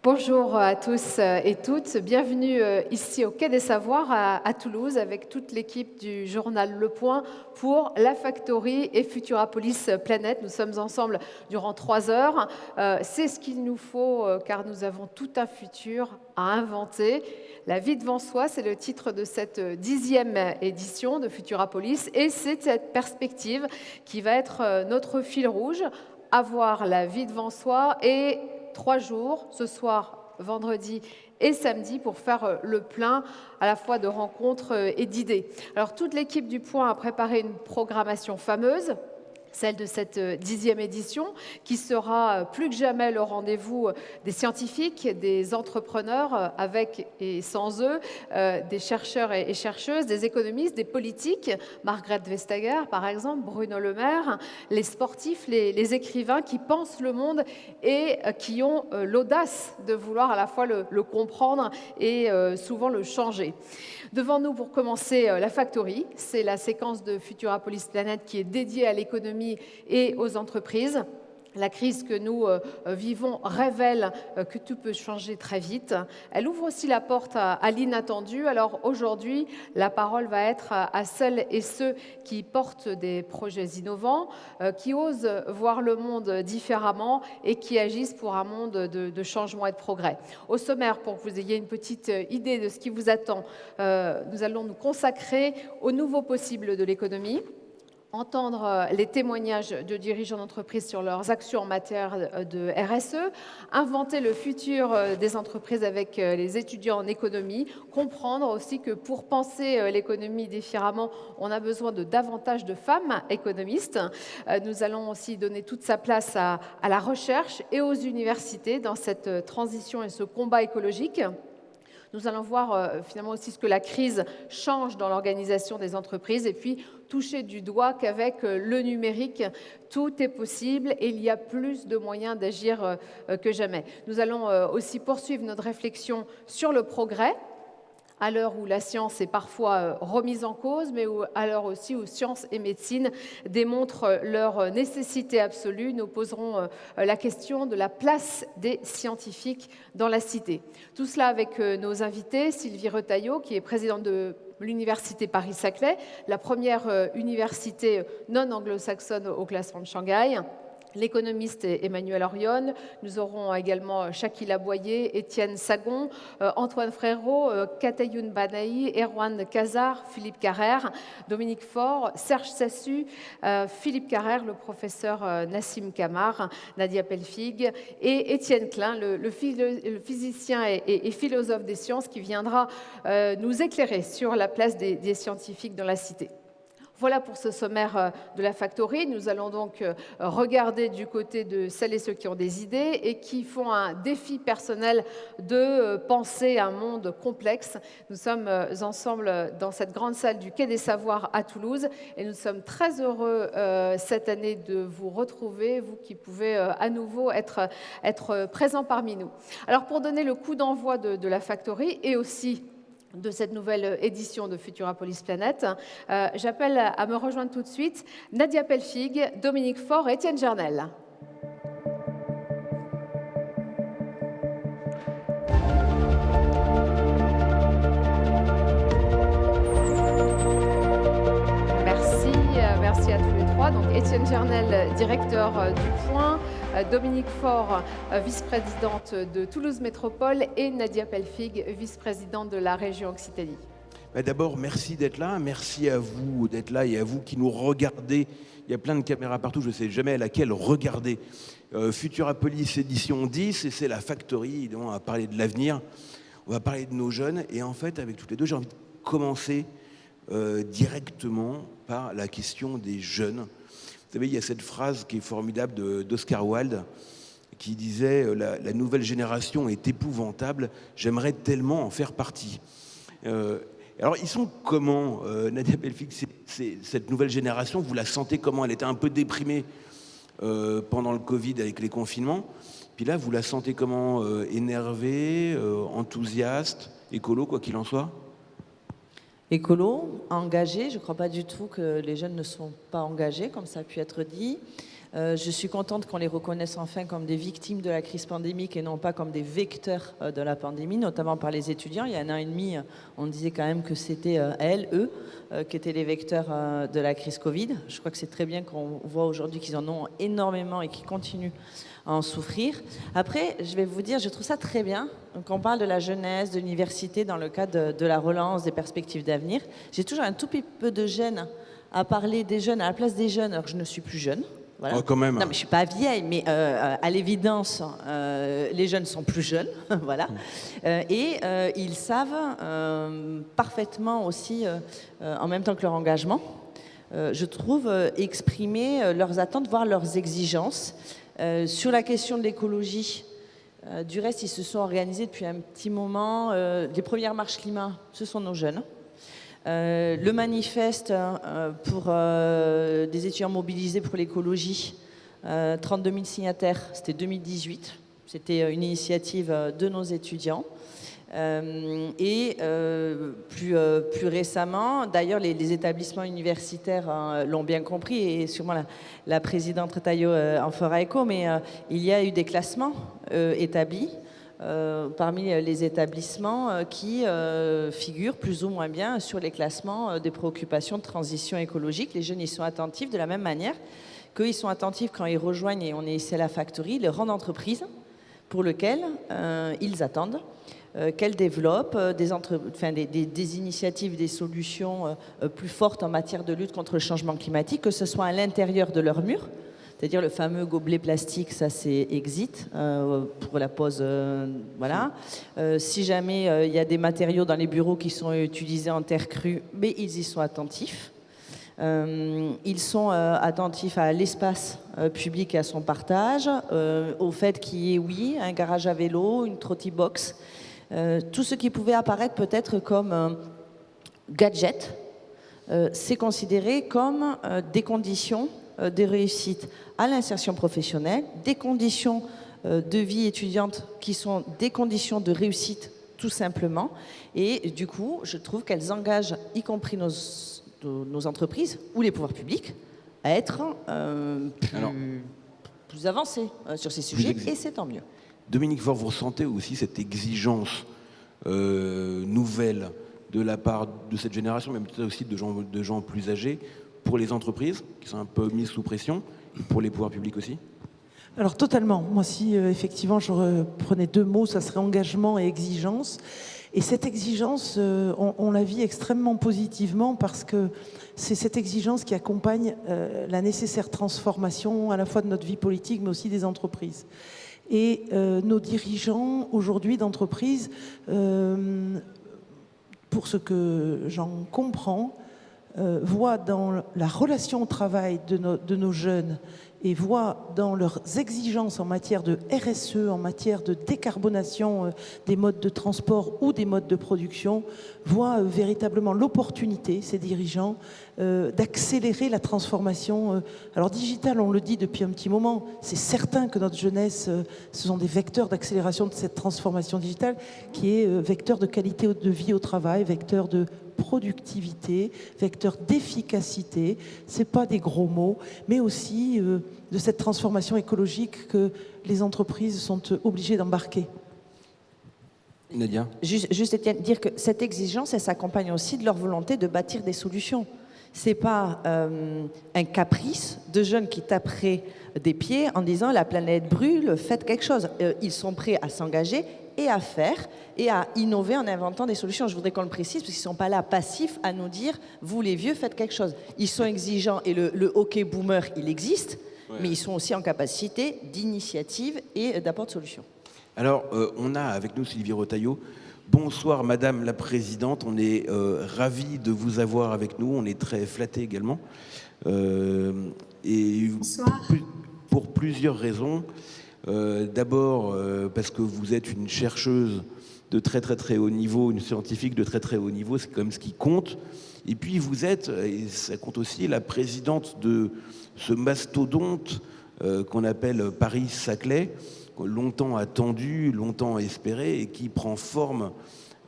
Bonjour à tous et toutes, bienvenue ici au Quai des Savoirs à Toulouse avec toute l'équipe du journal Le Point pour la Factory et Futurapolis Planète. Nous sommes ensemble durant 3 heures. C'est ce qu'il nous faut car nous avons tout un futur à inventer. La vie devant soi, c'est le titre de cette 10e édition de Futurapolis et c'est cette perspective qui va être notre fil rouge, avoir la vie devant soi et 3 jours, ce soir, vendredi et samedi, pour faire le plein à la fois de rencontres et d'idées. Alors, toute l'équipe du Point a préparé une programmation fameuse, celle de cette 10e édition, qui sera plus que jamais le rendez-vous des scientifiques, des entrepreneurs, avec et sans eux, des chercheurs et chercheuses, des économistes, des politiques, Margrethe Vestager par exemple, Bruno Le Maire, les sportifs, les écrivains qui pensent le monde et qui ont l'audace de vouloir à la fois le comprendre et souvent le changer. Devant nous, pour commencer, la Factory, c'est la séquence de Futurapolis Planète qui est dédiée à l'économie et aux entreprises. La crise que nous vivons révèle que tout peut changer très vite. Elle ouvre aussi la porte à l'inattendu. Alors aujourd'hui, la parole va être à celles et ceux qui portent des projets innovants, qui osent voir le monde différemment et qui agissent pour un monde de changement et de progrès. Au sommaire, pour que vous ayez une petite idée de ce qui vous attend, nous allons nous consacrer aux nouveaux possibles de l'économie, entendre les témoignages de dirigeants d'entreprises sur leurs actions en matière de RSE, inventer le futur des entreprises avec les étudiants en économie, comprendre aussi que pour penser l'économie différemment, on a besoin de davantage de femmes économistes. Nous allons aussi donner toute sa place à la recherche et aux universités dans cette transition et ce combat écologique. Nous allons voir finalement aussi ce que la crise change dans l'organisation des entreprises et puis toucher du doigt qu'avec le numérique, tout est possible et il y a plus de moyens d'agir que jamais. Nous allons aussi poursuivre notre réflexion sur le progrès, à l'heure où la science est parfois remise en cause, mais à l'heure aussi où science et médecine démontrent leur nécessité absolue, nous poserons la question de la place des scientifiques dans la cité. Tout cela avec nos invités, Sylvie Retailleau, qui est présidente de l'Université Paris-Saclay, la première université non anglo-saxonne au classement de Shanghai. L'économiste Emmanuel Orion, nous aurons également Shakila Boyer, Étienne Sagon, Antoine Frérot, Katayoun Banaï, Erwan Kazar, Philippe Carrère, Dominique Faure, Serge Sassu, Philippe Carrère, le professeur Nassim Kamar, Nadia Pelfig et Étienne Klein, le physicien et philosophe des sciences qui viendra nous éclairer sur la place des scientifiques dans la cité. Voilà pour ce sommaire de la Factory. Nous allons donc regarder du côté de celles et ceux qui ont des idées et qui font un défi personnel de penser un monde complexe. Nous sommes ensemble dans cette grande salle du Quai des Savoirs à Toulouse et nous sommes très heureux cette année de vous retrouver, vous qui pouvez à nouveau être présents parmi nous. Alors pour donner le coup d'envoi de la Factory et aussi de cette nouvelle édition de Futurapolis Planète, j'appelle à me rejoindre tout de suite Nadia Pelfig, Dominique Faure et Étienne Gernel. Merci à tous les trois. Donc Étienne Gernel, directeur du Point, Dominique Faure, vice-présidente de Toulouse Métropole et Nadia Pelfig, vice-présidente de la région Occitanie. D'abord, merci d'être là. Merci à vous d'être là et à vous qui nous regardez. Il y a plein de caméras partout, je ne sais jamais à laquelle regarder. Futurapolis édition 10, et c'est la Factory, dont on va parler de l'avenir. On va parler de nos jeunes. Et en fait, avec toutes les deux, j'ai envie de commencer directement par la question des jeunes. Vous savez, il y a cette phrase qui est formidable d'Oscar Wilde qui disait « La nouvelle génération est épouvantable, j'aimerais tellement en faire partie ». Alors, ils sont comment, Nadia Belfix, cette nouvelle génération, vous la sentez comment? Elle était un peu déprimée pendant le Covid avec les confinements. Puis là, vous la sentez comment? Énervée, enthousiaste, écolo, quoi qu'il en soit? Écolo, engagé. Je ne crois pas du tout que les jeunes ne sont pas engagés, comme ça a pu être dit. Je suis contente qu'on les reconnaisse enfin comme des victimes de la crise pandémique et non pas comme des vecteurs de la pandémie, notamment par les étudiants. Il y a un an et demi, on disait quand même que c'était eux, qui étaient les vecteurs de la crise Covid. Je crois que c'est très bien qu'on voit aujourd'hui qu'ils en ont énormément et qu'ils continuent à en souffrir. Après, je vais vous dire, je trouve ça très bien qu'on parle de la jeunesse, de l'université dans le cadre de la relance, des perspectives d'avenir. J'ai toujours un tout petit peu de gêne à parler des jeunes à la place des jeunes, alors que je ne suis plus jeune. Voilà. Oh, quand même. Non, mais je ne suis pas vieille, mais à l'évidence, les jeunes sont plus jeunes. Voilà. Et ils savent parfaitement aussi, en même temps que leur engagement, je trouve, exprimer leurs attentes, voire leurs exigences. Sur la question de l'écologie, du reste, ils se sont organisés depuis un petit moment. Les premières marches climat, ce sont nos jeunes. Le manifeste pour des étudiants mobilisés pour l'écologie, 32 000 signataires, c'était 2018. C'était une initiative de nos étudiants. Et plus récemment, d'ailleurs, les établissements universitaires l'ont bien compris, et sûrement la présidente Taillot en fera écho, mais il y a eu des classements établis parmi les établissements qui figurent plus ou moins bien sur les classements des préoccupations de transition écologique. Les jeunes y sont attentifs de la même manière qu'ils sont attentifs quand ils rejoignent, et on est ici à la Factory, le rang d'entreprise pour lequel ils attendent qu'elles développent des initiatives, des solutions plus fortes en matière de lutte contre le changement climatique, que ce soit à l'intérieur de leurs murs, c'est-à-dire le fameux gobelet plastique, ça c'est exit pour la pause. Voilà. Si jamais il y a des matériaux dans les bureaux qui sont utilisés en terre crue, mais ils y sont attentifs. Ils sont attentifs à l'espace public et à son partage, au fait qu'il y ait, oui, un garage à vélo, une trottibox, tout ce qui pouvait apparaître peut-être comme gadget, c'est considéré comme des conditions de réussite à l'insertion professionnelle, des conditions de vie étudiante qui sont des conditions de réussite tout simplement. Et du coup, je trouve qu'elles engagent, y compris nos entreprises ou les pouvoirs publics, à être plus avancés sur ces sujets, et c'est tant mieux. Dominique Faure, vous ressentez aussi cette exigence nouvelle de la part de cette génération, mais peut-être aussi de gens plus âgés, pour les entreprises, qui sont un peu mises sous pression, et pour les pouvoirs publics aussi? Alors totalement. Moi, si effectivement je reprenais deux mots, ça serait engagement et exigence. Et cette exigence, on la vit extrêmement positivement parce que c'est cette exigence qui accompagne la nécessaire transformation à la fois de notre vie politique, mais aussi des entreprises. Et nos dirigeants aujourd'hui d'entreprise, pour ce que j'en comprends, voient dans la relation au travail de nos jeunes et voient dans leurs exigences en matière de RSE, en matière de décarbonation des modes de transport ou des modes de production, voient véritablement l'opportunité, ces dirigeants, d'accélérer la transformation. Alors digitale, on le dit depuis un petit moment, c'est certain que notre jeunesse, ce sont des vecteurs d'accélération de cette transformation digitale qui est vecteur de qualité de vie au travail, vecteur de productivité, vecteur d'efficacité, c'est pas des gros mots, mais aussi de cette transformation écologique que les entreprises sont obligées d'embarquer. Nadia ? Juste dire que cette exigence, elle s'accompagne aussi de leur volonté de bâtir des solutions. C'est pas un caprice de jeunes qui taperaient des pieds en disant la planète brûle, faites quelque chose. Ils sont prêts à s'engager et à faire et à innover en inventant des solutions. Je voudrais qu'on le précise parce qu'ils ne sont pas là passifs à nous dire vous les vieux faites quelque chose. Ils sont exigeants et le hockey boomer il existe, mais ils sont aussi en capacité d'initiative et d'apport de solutions. Alors on a avec nous Sylvie Retailleau. Bonsoir Madame la Présidente, on est ravis de vous avoir avec nous, on est très flattés également. Et pour plusieurs raisons. D'abord parce que vous êtes une chercheuse de très très très haut niveau, une scientifique de très très haut niveau, c'est quand même ce qui compte. Et puis vous êtes, et ça compte aussi, la présidente de ce mastodonte qu'on appelle Paris-Saclay, longtemps attendu, longtemps espéré, et qui prend forme,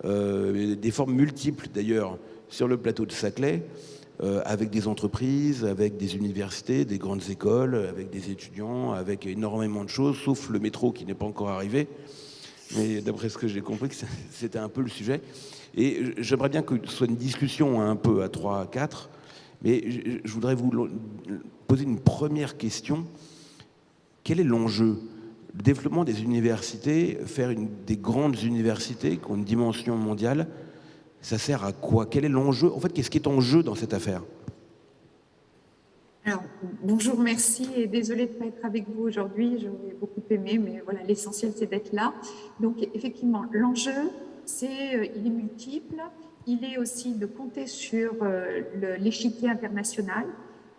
des formes multiples d'ailleurs, sur le plateau de Saclay, avec des entreprises, avec des universités, des grandes écoles, avec des étudiants, avec énormément de choses, sauf le métro qui n'est pas encore arrivé. Mais d'après ce que j'ai compris, c'était un peu le sujet. Et j'aimerais bien que ce soit une discussion un peu à 3, à 4, mais je voudrais vous poser une première question. Quel est l'enjeu ? Le développement des universités, faire des grandes universités qui ont une dimension mondiale, ça sert à quoi? Quel est l'enjeu? En fait, qu'est-ce qui est en jeu dans cette affaire? Alors, bonjour, merci et désolée de ne pas être avec vous aujourd'hui, j'aurais beaucoup aimé, mais voilà, l'essentiel c'est d'être là. Donc effectivement, l'enjeu, il est multiple, il est aussi de compter sur l'échiquier international,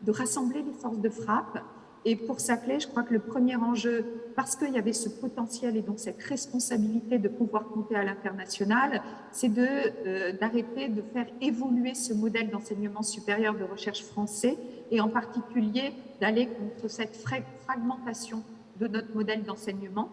de rassembler les forces de frappe. Et pour Saclay, je crois que le premier enjeu, parce qu'il y avait ce potentiel et donc cette responsabilité de pouvoir compter à l'international, c'est d'arrêter de faire évoluer ce modèle d'enseignement supérieur de recherche français et en particulier d'aller contre cette fragmentation de notre modèle d'enseignement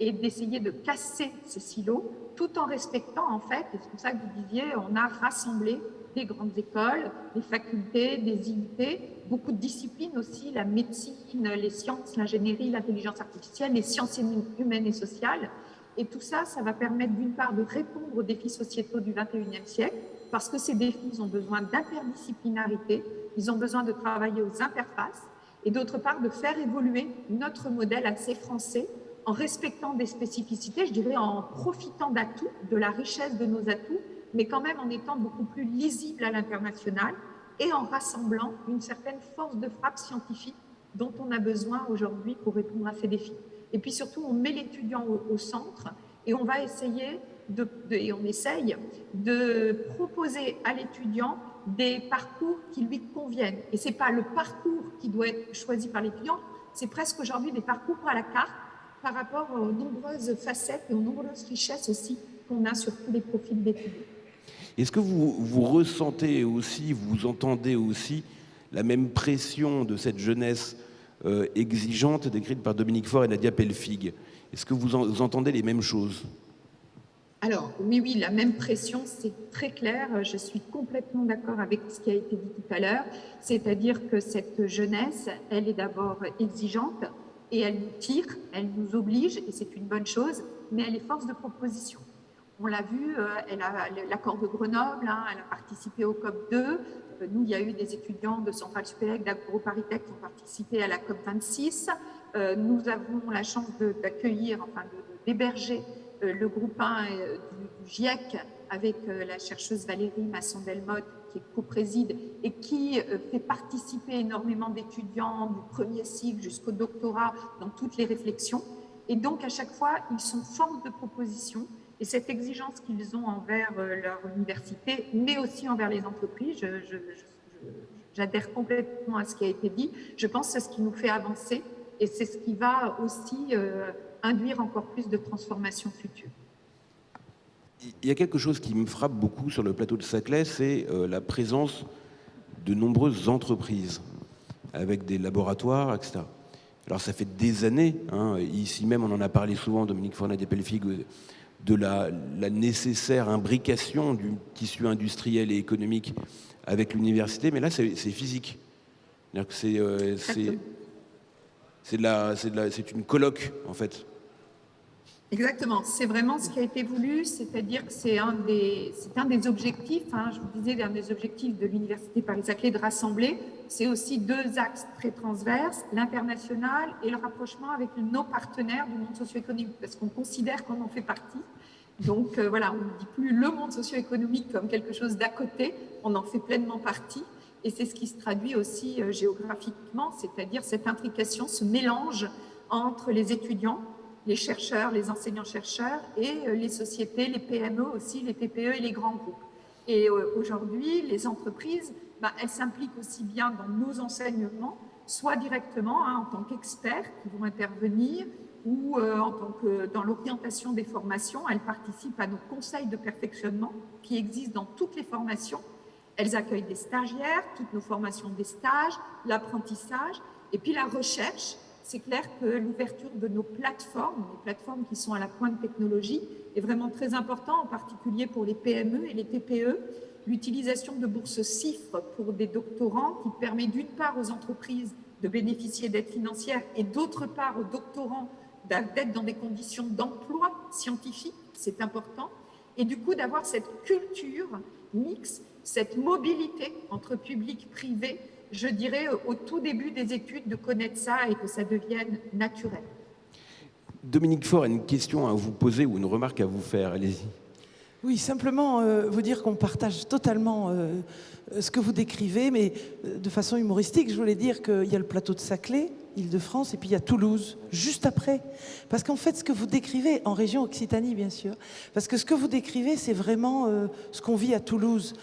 et d'essayer de casser ce silo tout en respectant en fait, et c'est pour ça que vous disiez, on a rassemblé des grandes écoles, des facultés, des IUT, beaucoup de disciplines aussi, la médecine, les sciences, l'ingénierie, l'intelligence artificielle, les sciences humaines et sociales. Et tout ça, ça va permettre d'une part de répondre aux défis sociétaux du XXIe siècle, parce que ces défis ont besoin d'interdisciplinarité, ils ont besoin de travailler aux interfaces, et d'autre part de faire évoluer notre modèle assez français en respectant des spécificités, je dirais en profitant d'atouts, de la richesse de nos atouts, mais quand même en étant beaucoup plus lisible à l'international et en rassemblant une certaine force de frappe scientifique dont on a besoin aujourd'hui pour répondre à ces défis. Et puis surtout, on met l'étudiant au centre et on va essayer et on essaye de proposer à l'étudiant des parcours qui lui conviennent. Et ce n'est pas le parcours qui doit être choisi par l'étudiant, c'est presque aujourd'hui des parcours à la carte par rapport aux nombreuses facettes et aux nombreuses richesses aussi qu'on a sur tous les profils d'étudiants. Est-ce que vous ressentez aussi, vous entendez aussi la même pression de cette jeunesse exigeante décrite par Dominique Faure et Nadia Pelfig? Est-ce que vous entendez les mêmes choses? Alors, oui, la même pression, c'est très clair. Je suis complètement d'accord avec ce qui a été dit tout à l'heure. C'est-à-dire que cette jeunesse, elle est d'abord exigeante et elle nous tire, elle nous oblige, et c'est une bonne chose, mais elle est force de proposition. On l'a vu, elle a l'accord de Grenoble, elle a participé au COP2. Nous, il y a eu des étudiants de Centrale Supélec, d'AgroParisTech qui ont participé à la COP26. Nous avons la chance d'accueillir, d'héberger le groupe 1 du GIEC avec la chercheuse Valérie Masson-Delmotte qui co-préside et qui fait participer énormément d'étudiants du premier cycle jusqu'au doctorat dans toutes les réflexions. Et donc, à chaque fois, ils sont force de proposition. Et cette exigence qu'ils ont envers leur université, mais aussi envers les entreprises, j'adhère complètement à ce qui a été dit. Je pense que c'est ce qui nous fait avancer et c'est ce qui va aussi induire encore plus de transformations futures. Il y a quelque chose qui me frappe beaucoup sur le plateau de Saclay, c'est la présence de nombreuses entreprises avec des laboratoires, etc. Alors ça fait des années, ici même on en a parlé souvent, Dominique Faure, Nadia Pelfig, de la nécessaire imbrication du tissu industriel et économique avec l'université, mais là c'est physique. C'est une colloque en fait. Exactement, c'est vraiment ce qui a été voulu, c'est-à-dire que c'est un des objectifs, je vous disais, un des objectifs de l'Université Paris-Saclay de rassembler, c'est aussi deux axes très transverses, l'international et le rapprochement avec nos partenaires du monde socio-économique, parce qu'on considère qu'on en fait partie. Donc voilà, on ne dit plus le monde socio-économique comme quelque chose d'à côté, on en fait pleinement partie. Et c'est ce qui se traduit aussi géographiquement, c'est-à-dire cette intrication, ce mélange entre les étudiants, les chercheurs, les enseignants-chercheurs et les sociétés, les PME aussi, les TPE et les grands groupes. Et aujourd'hui, les entreprises, elles s'impliquent aussi bien dans nos enseignements, soit directement en tant qu'experts qui vont intervenir ou en tant que dans l'orientation des formations, elles participent à nos conseils de perfectionnement qui existent dans toutes les formations. Elles accueillent des stagiaires, toutes nos formations des stages, l'apprentissage, et puis la recherche. C'est clair que l'ouverture de nos plateformes, les plateformes qui sont à la pointe technologie, est vraiment très important, en particulier pour les PME et les TPE. L'utilisation de bourses CIFRE pour des doctorants qui permet d'une part aux entreprises de bénéficier d'aides financières et d'autre part aux doctorants d'être dans des conditions d'emploi scientifique, c'est important, et du coup d'avoir cette culture mixte, cette mobilité entre public et privé, je dirais au tout début des études, de connaître ça et que ça devienne naturel. Dominique Faure a une question à vous poser ou une remarque à vous faire, allez-y. Oui, simplement vous dire qu'on partage totalement ce que vous décrivez, mais de façon humoristique, je voulais dire qu'il y a le plateau de Saclay, Île-de-France, et puis il y a Toulouse, juste après. Parce qu'en fait, ce que vous décrivez, en région Occitanie, bien sûr, parce que ce que vous décrivez, c'est vraiment ce qu'on vit à Toulouse.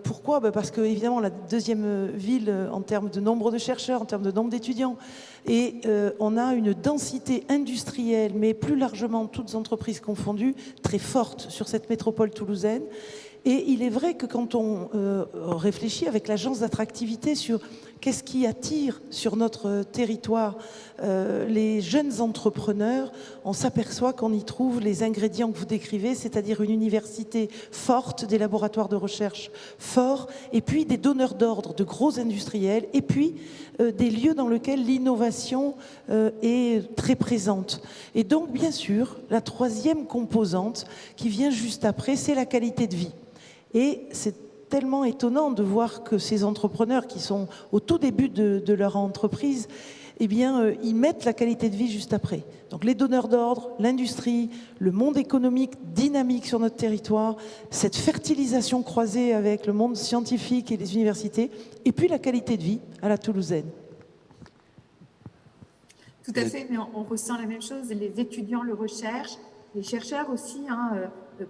Pourquoi ? Parce que, évidemment, la deuxième ville en termes de nombre de chercheurs, en termes de nombre d'étudiants, et on a une densité industrielle, mais plus largement, toutes entreprises confondues, très forte sur cette métropole toulousaine. Et il est vrai que quand on réfléchit avec l'agence d'attractivité sur qu'est-ce qui attire sur notre territoire les jeunes entrepreneurs, on s'aperçoit qu'on y trouve les ingrédients que vous décrivez, c'est-à-dire une université forte, des laboratoires de recherche forts, et puis des donneurs d'ordre, de gros industriels, et puis des lieux dans lesquels l'innovation est très présente. Et donc, bien sûr, la troisième composante qui vient juste après, c'est la qualité de vie. Et c'est tellement étonnant de voir que ces entrepreneurs qui sont au tout début de leur entreprise, eh bien, ils mettent la qualité de vie juste après. Donc les donneurs d'ordre, l'industrie, le monde économique dynamique sur notre territoire, cette fertilisation croisée avec le monde scientifique et les universités, et puis la qualité de vie à la toulousaine. Tout à fait, mais on ressent la même chose. Les étudiants le recherchent, les chercheurs aussi,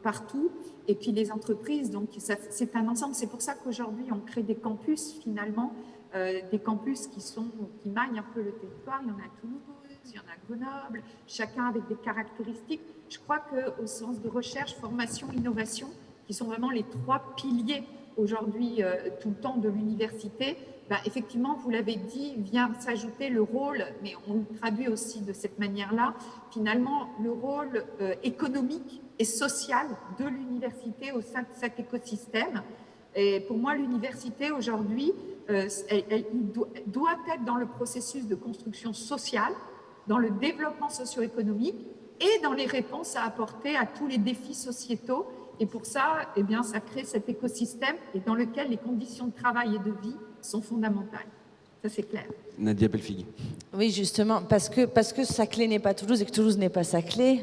partout, et puis les entreprises. Donc c'est un ensemble. C'est pour ça qu'aujourd'hui on crée des campus finalement, des campus qui maillent un peu le territoire. Il y en a à Toulouse, il y en a à Grenoble, chacun avec des caractéristiques. Je crois qu'au sens de recherche, formation, innovation, qui sont vraiment les trois piliers aujourd'hui tout le temps de l'université, effectivement, vous l'avez dit, vient s'ajouter le rôle, mais on le traduit aussi de cette manière-là, finalement le rôle économique et social de l'université au sein de cet écosystème. Et pour moi, l'université aujourd'hui, elle doit être dans le processus de construction sociale, dans le développement socio-économique et dans les réponses à apporter à tous les défis sociétaux. Et pour ça, eh bien, ça crée cet écosystème et dans lequel les conditions de travail et de vie sont fondamentales. Ça, c'est clair. Nadia Pelfigui. Oui, justement, parce que Saclay n'est pas Toulouse et que Toulouse n'est pas Saclay,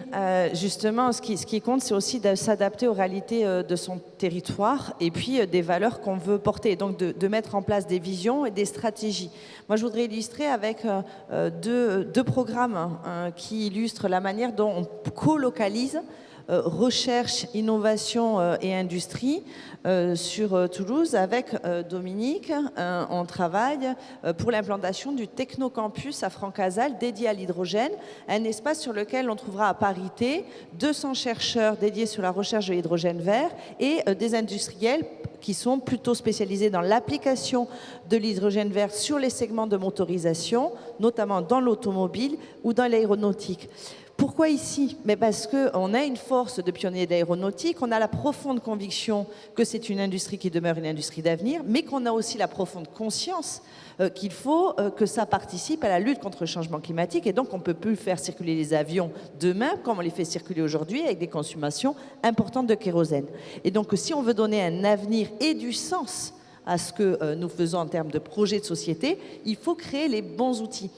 justement, ce qui compte, c'est aussi de s'adapter aux réalités de son territoire et puis des valeurs qu'on veut porter, donc de mettre en place des visions et des stratégies. Moi, je voudrais illustrer avec deux programmes qui illustrent la manière dont on co-localise recherche, innovation et industrie sur Toulouse. Avec Dominique, on travaille pour l'implantation du Technocampus à Francazal dédié à l'hydrogène, un espace sur lequel on trouvera à parité 200 chercheurs dédiés sur la recherche de l'hydrogène vert et des industriels qui sont plutôt spécialisés dans l'application de l'hydrogène vert sur les segments de motorisation, notamment dans l'automobile ou dans l'aéronautique. Pourquoi ici ? Mais parce qu'on a une force de pionniers d'aéronautique, on a la profonde conviction que c'est une industrie qui demeure une industrie d'avenir, mais qu'on a aussi la profonde conscience qu'il faut que ça participe à la lutte contre le changement climatique, et donc on ne peut plus faire circuler les avions demain comme on les fait circuler aujourd'hui avec des consommations importantes de kérosène. Et donc si on veut donner un avenir et du sens à ce que nous faisons en termes de projet de société, il faut créer les bons outils.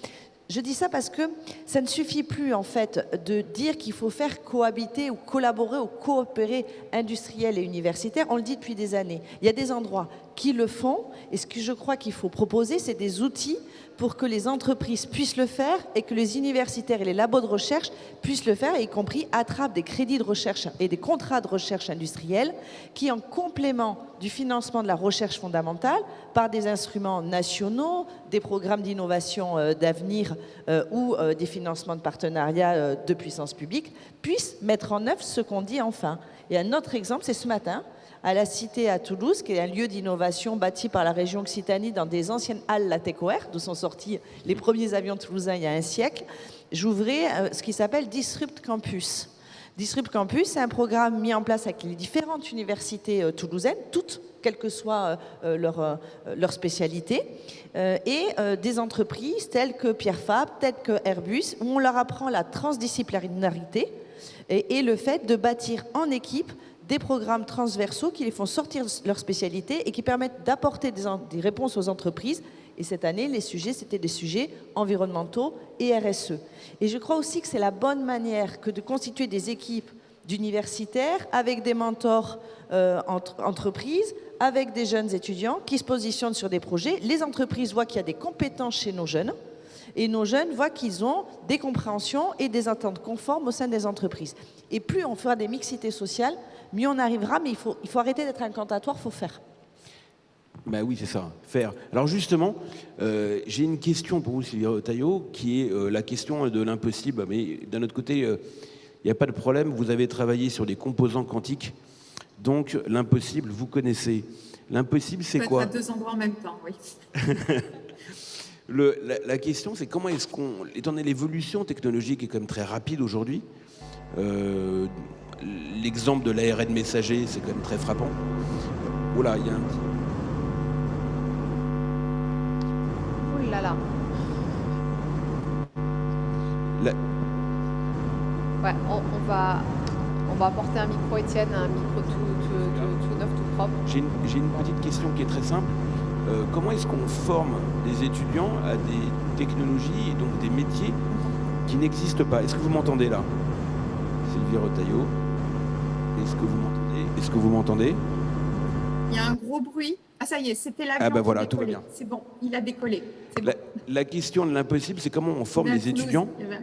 Je dis ça parce que ça ne suffit plus en fait de dire qu'il faut faire cohabiter ou collaborer ou coopérer industriels et universitaires. On le dit depuis des années. Il y a des endroits qui le font et ce que je crois qu'il faut proposer, c'est des outils pour que les entreprises puissent le faire et que les universitaires et les labos de recherche puissent le faire, y compris attrapent des crédits de recherche et des contrats de recherche industrielle qui, en complément du financement de la recherche fondamentale, par des instruments nationaux, des programmes d'innovation d'avenir ou des financements de partenariat de puissance publique, puissent mettre en œuvre ce qu'on dit enfin. Et un autre exemple, c'est ce matin, à la Cité à Toulouse, qui est un lieu d'innovation bâti par la région Occitanie dans des anciennes halles Latécoère, d'où sont sortis les premiers avions toulousains il y a un siècle. J'ouvrais ce qui s'appelle Disrupt Campus. Disrupt Campus, c'est un programme mis en place avec les différentes universités toulousaines, toutes, quelle que soit leur spécialité, et des entreprises telles que Pierre Fabre, telles que Airbus, où on leur apprend la transdisciplinarité et le fait de bâtir en équipe des programmes transversaux qui les font sortir de leur spécialité et qui permettent d'apporter des réponses aux entreprises. Et cette année, les sujets, c'était des sujets environnementaux et RSE. Et je crois aussi que c'est la bonne manière que de constituer des équipes d'universitaires avec des mentors entreprises, avec des jeunes étudiants qui se positionnent sur des projets. Les entreprises voient qu'il y a des compétences chez nos jeunes et nos jeunes voient qu'ils ont des compréhensions et des attentes conformes au sein des entreprises. Et plus on fera des mixités sociales, mieux on arrivera, mais il faut arrêter d'être incantatoire, il faut faire. Ben oui, c'est ça, faire. Alors justement, j'ai une question pour vous, Sylvie Retailleau, qui est la question de l'impossible. Mais d'un autre côté, il n'y a pas de problème, vous avez travaillé sur des composants quantiques, donc l'impossible, vous connaissez. L'impossible, c'est quoi? À deux endroits en même temps, oui. La question, c'est comment est-ce qu'on... Étant donné l'évolution technologique est quand même très rapide aujourd'hui, l'exemple de l'ARN messager, c'est quand même très frappant. Oula, il y a un petit... Ouh là là. Ouais, on va apporter un micro, Étienne, un micro tout neuf, tout propre. J'ai une petite question qui est très simple. Comment est-ce qu'on forme des étudiants à des technologies et donc des métiers qui n'existent pas? Est-ce que vous m'entendez là, Sylvie Retailleau? Est-ce que vous m'entendez? Il y a un gros bruit. Ah ça y est, c'était l'avion. Ah ben voilà, qui tout va décollait. bien. C'est bon, il a décollé. C'est bon. La question de l'impossible, c'est comment on forme Mais à les Toulouse, étudiants il y avait-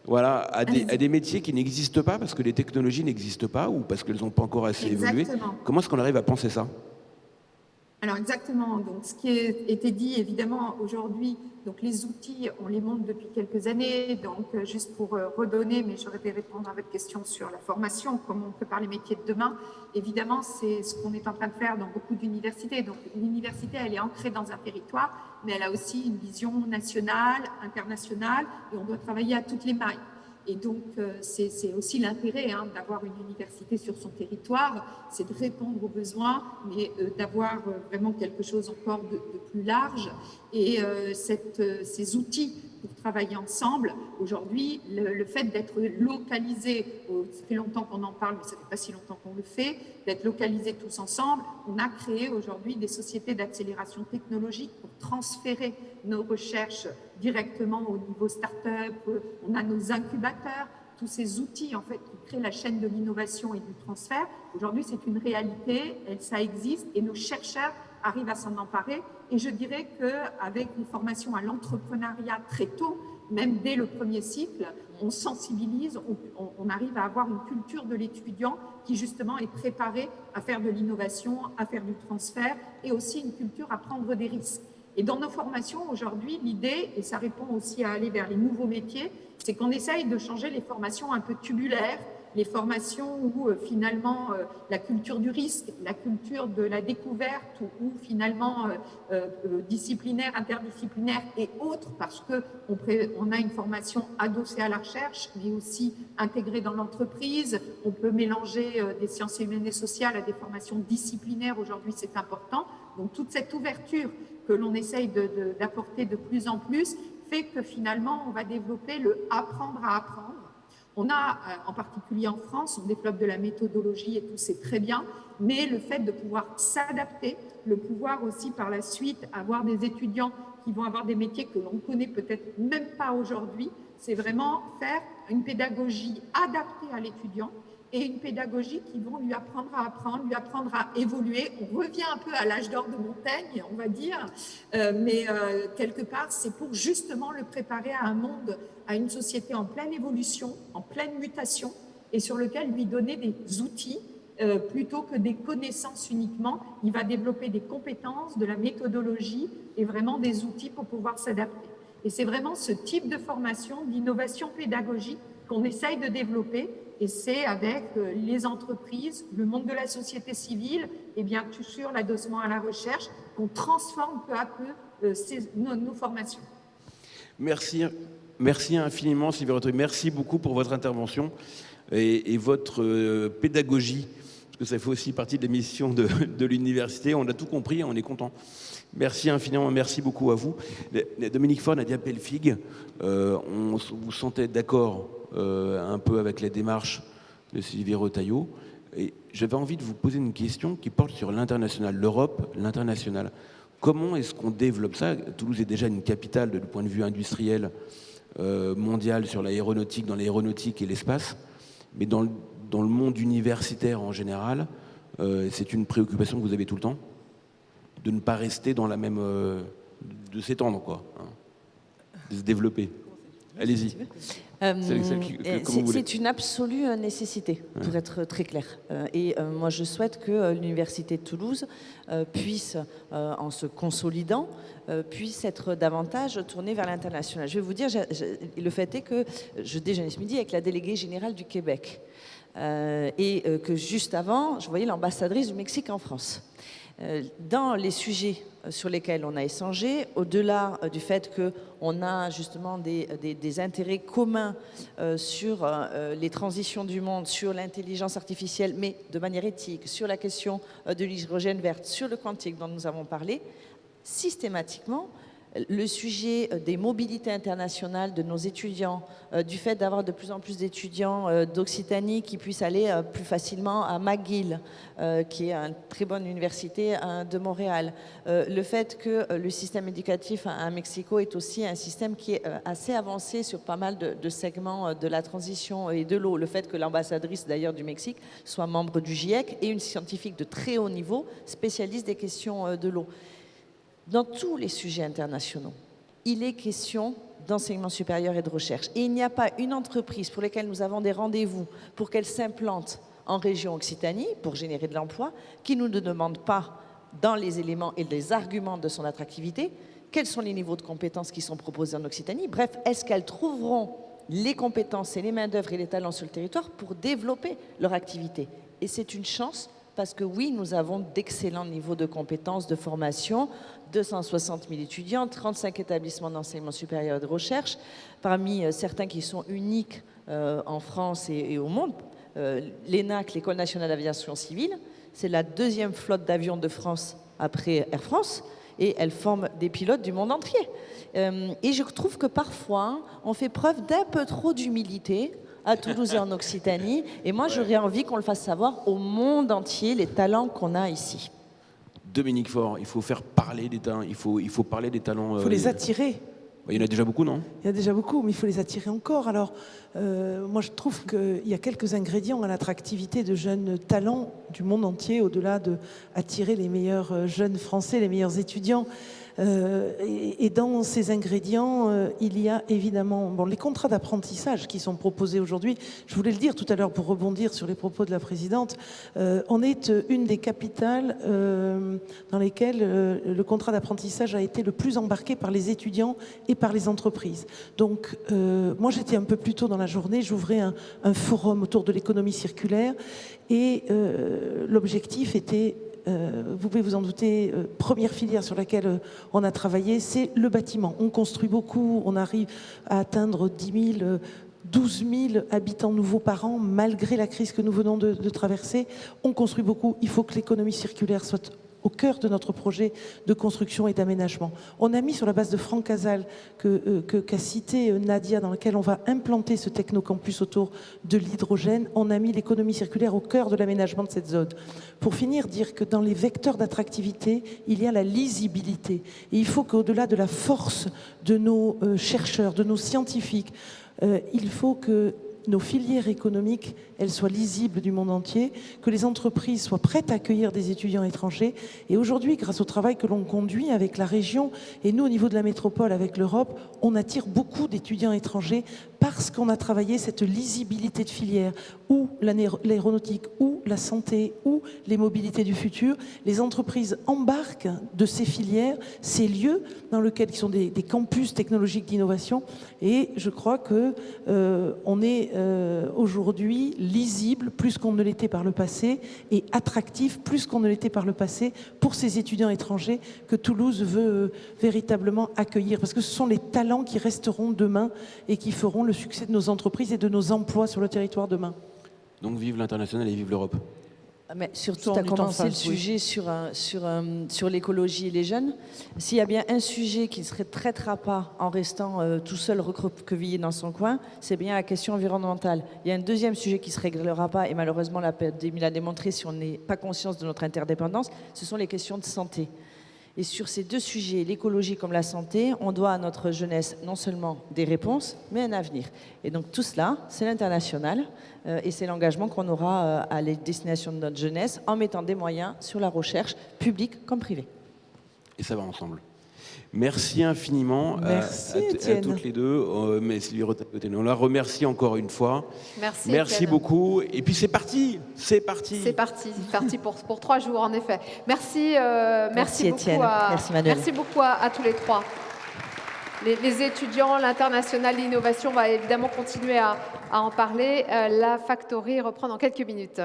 voilà, à des métiers qui n'existent pas parce que les technologies n'existent pas ou parce qu'elles n'ont pas encore assez évolué. Exactement. Comment est-ce qu'on arrive à penser ça? Alors exactement, donc ce qui a été dit évidemment aujourd'hui, donc les outils, on les montre depuis quelques années, donc juste pour redonner, mais j'aurais pu répondre à votre question sur la formation, comment on prépare les métiers de demain. Évidemment, c'est ce qu'on est en train de faire dans beaucoup d'universités. Donc l'université, elle est ancrée dans un territoire, mais elle a aussi une vision nationale, internationale, et on doit travailler à toutes les mailles. Et donc, c'est aussi l'intérêt d'avoir une université sur son territoire, c'est de répondre aux besoins, mais d'avoir vraiment quelque chose encore de plus large. Et ces outils pour travailler ensemble, aujourd'hui, le fait d'être localisé, ça fait longtemps qu'on en parle, mais ça fait pas si longtemps qu'on le fait, d'être localisés tous ensemble, on a créé aujourd'hui des sociétés d'accélération technologique pour transférer nos recherches directement au niveau start-up. On a nos incubateurs, tous ces outils en fait qui créent la chaîne de l'innovation et du transfert. Aujourd'hui, c'est une réalité, ça existe et nos chercheurs arrivent à s'en emparer. Et je dirais qu'avec une formation à l'entrepreneuriat très tôt, même dès le premier cycle, on sensibilise, on arrive à avoir une culture de l'étudiant qui justement est préparé à faire de l'innovation, à faire du transfert et aussi une culture à prendre des risques. Et dans nos formations aujourd'hui, l'idée, et ça répond aussi à aller vers les nouveaux métiers, c'est qu'on essaye de changer les formations un peu tubulaires, les formations où finalement la culture du risque, la culture de la découverte ou finalement disciplinaire, interdisciplinaire et autres, parce qu'on a une formation adossée à la recherche, mais aussi intégrée dans l'entreprise. On peut mélanger des sciences humaines et sociales à des formations disciplinaires. Aujourd'hui, c'est important. Donc toute cette ouverture que l'on essaye d'apporter de plus en plus fait que finalement, on va développer le apprendre à apprendre. On a, en particulier en France, on développe de la méthodologie et tout, c'est très bien, mais le fait de pouvoir s'adapter, le pouvoir aussi par la suite avoir des étudiants qui vont avoir des métiers que l'on ne connaît peut-être même pas aujourd'hui, c'est vraiment faire une pédagogie adaptée à l'étudiant et une pédagogie qui vont lui apprendre à évoluer. On revient un peu à l'âge d'or de Montaigne, on va dire, mais quelque part, c'est pour justement le préparer à un monde, à une société en pleine évolution, en pleine mutation, et sur lequel lui donner des outils plutôt que des connaissances uniquement. Il va développer des compétences, de la méthodologie et vraiment des outils pour pouvoir s'adapter. Et c'est vraiment ce type de formation, d'innovation pédagogique qu'on essaye de développer. Et c'est avec les entreprises, le monde de la société civile et bien sûr l'adossement à la recherche qu'on transforme peu à peu nos formations. Merci infiniment, Sylvie Rotary. Merci beaucoup pour votre intervention et votre pédagogie, parce que ça fait aussi partie de l'émission de l'université. On a tout compris, on est content. Merci infiniment, merci beaucoup à vous. Dominique Faure, Nadia Pelfig, on vous sentait d'accord un peu avec la démarche de Sylvie Retailleau. Et j'avais envie de vous poser une question qui porte sur l'international, l'Europe, l'international. Comment est-ce qu'on développe ça? Toulouse est déjà une capitale du point de vue industriel mondial sur l'aéronautique, dans l'aéronautique et l'espace. Mais dans le monde universitaire en général, c'est une préoccupation que vous avez tout le temps, de ne pas rester dans la même... de s'étendre, quoi, hein, de se développer. Allez-y. C'est une absolue nécessité, pour être très clair. Moi, je souhaite que l'Université de Toulouse puisse, en se consolidant, puisse être davantage tournée vers l'international. Je vais vous dire, le fait est que je déjeunais ce midi avec la déléguée générale du Québec que juste avant, je voyais l'ambassadrice du Mexique en France. Dans les sujets sur lesquels on a échangé, au-delà du fait qu'on a justement des intérêts communs sur les transitions du monde, sur l'intelligence artificielle, mais de manière éthique, sur la question de l'hydrogène verte, sur le quantique dont nous avons parlé, systématiquement, le sujet des mobilités internationales de nos étudiants, du fait d'avoir de plus en plus d'étudiants d'Occitanie qui puissent aller plus facilement à McGill, qui est une très bonne université de Montréal. Le fait que le système éducatif à Mexico est aussi un système qui est assez avancé sur pas mal de segments de la transition et de l'eau. Le fait que l'ambassadrice d'ailleurs du Mexique soit membre du GIEC et une scientifique de très haut niveau, spécialiste des questions de l'eau. Dans tous les sujets internationaux, il est question d'enseignement supérieur et de recherche. Et il n'y a pas une entreprise pour laquelle nous avons des rendez-vous pour qu'elle s'implante en région Occitanie, pour générer de l'emploi, qui nous ne demande pas, dans les éléments et les arguments de son attractivité, quels sont les niveaux de compétences qui sont proposés en Occitanie. Bref, est-ce qu'elles trouveront les compétences et les main-d'œuvre et les talents sur le territoire pour développer leur activité? Et c'est une chance parce que oui, nous avons d'excellents niveaux de compétences, de formation, 260 000 étudiants, 35 établissements d'enseignement supérieur et de recherche, parmi certains qui sont uniques en France et au monde. L'ENAC, l'École nationale d'aviation civile, c'est la deuxième flotte d'avions de France après Air France, et elle forme des pilotes du monde entier. Et je trouve que parfois, on fait preuve d'un peu trop d'humilité à Toulouse et en Occitanie. Et moi, j'aurais envie qu'on le fasse savoir au monde entier, les talents qu'on a ici. Dominique Faure, il faut faire parler des talents. Il faut parler des talents. Il faut les attirer. Il y en a déjà beaucoup, non? Il y en a déjà beaucoup, mais il faut les attirer encore. Alors, moi, je trouve qu'il y a quelques ingrédients à l'attractivité de jeunes talents du monde entier, au-delà d'attirer les meilleurs jeunes Français, les meilleurs étudiants. Et dans ces ingrédients, il y a évidemment les contrats d'apprentissage qui sont proposés aujourd'hui. Je voulais le dire tout à l'heure pour rebondir sur les propos de la présidente. On est une des capitales dans lesquelles le contrat d'apprentissage a été le plus embarqué par les étudiants et par les entreprises. Donc, moi, j'étais un peu plus tôt dans la journée, j'ouvrais un forum autour de l'économie circulaire et l'objectif était... vous pouvez vous en douter, première filière sur laquelle on a travaillé, c'est le bâtiment. On construit beaucoup, on arrive à atteindre 10 000, 12 000 habitants nouveaux par an, malgré la crise que nous venons de traverser. On construit beaucoup, il faut que l'économie circulaire soit au cœur de notre projet de construction et d'aménagement. On a mis sur la base de Franck Casal, qu'a cité Nadia, dans lequel on va implanter ce technocampus autour de l'hydrogène, on a mis l'économie circulaire au cœur de l'aménagement de cette zone. Pour finir, dire que dans les vecteurs d'attractivité, il y a la lisibilité. Et il faut qu'au-delà de la force de nos chercheurs, de nos scientifiques, il faut que nos filières économiques, elles soient lisibles du monde entier, que les entreprises soient prêtes à accueillir des étudiants étrangers. Et aujourd'hui, grâce au travail que l'on conduit avec la région et nous au niveau de la métropole avec l'Europe, on attire beaucoup d'étudiants étrangers parce qu'on a travaillé cette lisibilité de filières, ou l'aéronautique, ou la santé, ou les mobilités du futur. Les entreprises embarquent de ces filières, ces lieux dans lesquels ils sont des campus technologiques d'innovation. Et je crois que on est aujourd'hui lisible plus qu'on ne l'était par le passé et attractif plus qu'on ne l'était par le passé pour ces étudiants étrangers que Toulouse veut véritablement accueillir. Parce que ce sont les talents qui resteront demain et qui feront le succès de nos entreprises et de nos emplois sur le territoire demain. Donc vive l'international et vive l'Europe. Mais surtout, tu as commencé le sujet sur l'écologie et les jeunes. S'il y a bien un sujet qui ne se traitera pas en restant tout seul recroquevillé dans son coin, c'est bien la question environnementale. Il y a un deuxième sujet qui ne se réglera pas, et malheureusement la pandémie l'a démontré si on n'est pas conscience de notre interdépendance, ce sont les questions de santé. Et sur ces deux sujets, l'écologie comme la santé, on doit à notre jeunesse non seulement des réponses, mais un avenir. Et donc tout cela, c'est l'international et c'est l'engagement qu'on aura à la destination de notre jeunesse en mettant des moyens sur la recherche, publique comme privée. Et ça va ensemble. Merci infiniment à toutes les deux. Mais Sylvie Retailleau, on la remercie encore une fois. Merci beaucoup. Et puis c'est parti. C'est parti pour 3 jours, en effet. Merci Étienne. Merci Manuel. Merci beaucoup à tous les trois. Les étudiants, l'international, l'innovation, on va évidemment continuer à en parler. La Factory reprend dans quelques minutes.